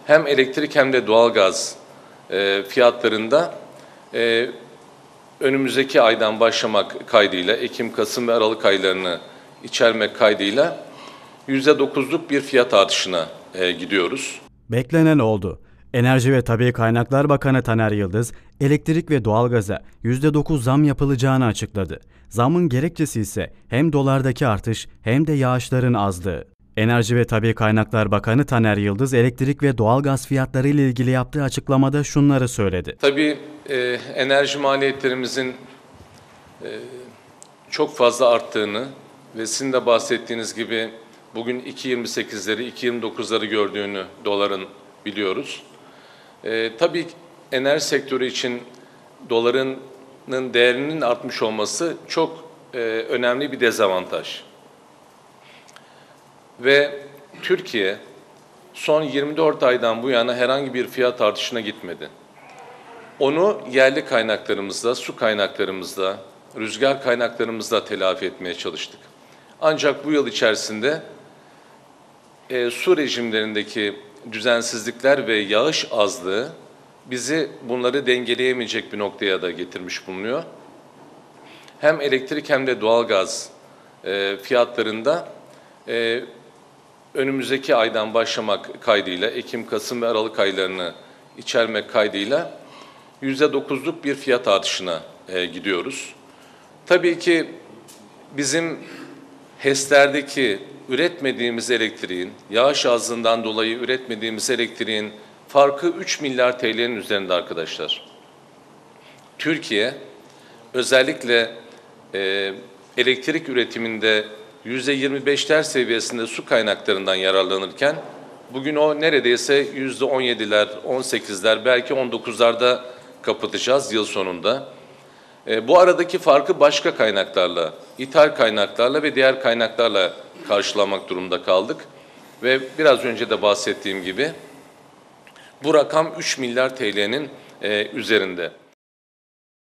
hem elektrik hem de doğalgaz fiyatlarında önümüzdeki aydan başlamak kaydıyla, Ekim, Kasım ve Aralık aylarını içermek kaydıyla %9'luk bir fiyat artışına gidiyoruz. Beklenen oldu. Enerji ve Tabii Kaynaklar Bakanı Taner Yıldız, elektrik ve doğalgaza %9 zam yapılacağını açıkladı. Zamın gerekçesi ise hem dolardaki artış hem de yağışların azlığı. Enerji ve Tabii Kaynaklar Bakanı Taner Yıldız, elektrik ve doğalgaz fiyatları ile ilgili yaptığı açıklamada şunları söyledi. Tabii enerji maliyetlerimizin çok fazla arttığını ve sizin de bahsettiğiniz gibi bugün 2.28'leri, 2.29'ları gördüğünü doların biliyoruz. Tabii enerji sektörü için doların değerinin artmış olması çok önemli bir dezavantaj. Ve Türkiye son 24 aydan bu yana herhangi bir fiyat artışına gitmedi. Onu yerli kaynaklarımızla, su kaynaklarımızla, rüzgar kaynaklarımızla telafi etmeye çalıştık. Ancak bu yıl içerisinde su rejimlerindeki düzensizlikler ve yağış azlığı bizi bunları dengeleyemeyecek bir noktaya da getirmiş bulunuyor. Hem elektrik hem de doğalgaz fiyatlarında önümüzdeki aydan başlamak kaydıyla, Ekim, Kasım ve Aralık aylarını içermek kaydıyla %9'luk bir fiyat artışına gidiyoruz. Tabii ki bizim HES'lerdeki üretmediğimiz elektriğin, yağış azlığından dolayı üretmediğimiz elektriğin farkı 3 milyar TL'nin üzerinde arkadaşlar. Türkiye özellikle elektrik üretiminde %25'ler seviyesinde su kaynaklarından yararlanırken bugün o neredeyse %17'ler, 18'ler belki 19'larda kapatacağız yıl sonunda. Bu aradaki farkı başka kaynaklarla, ithal kaynaklarla ve diğer kaynaklarla karşılamak durumunda kaldık. Ve biraz önce de bahsettiğim gibi bu rakam 3 milyar TL'nin üzerinde.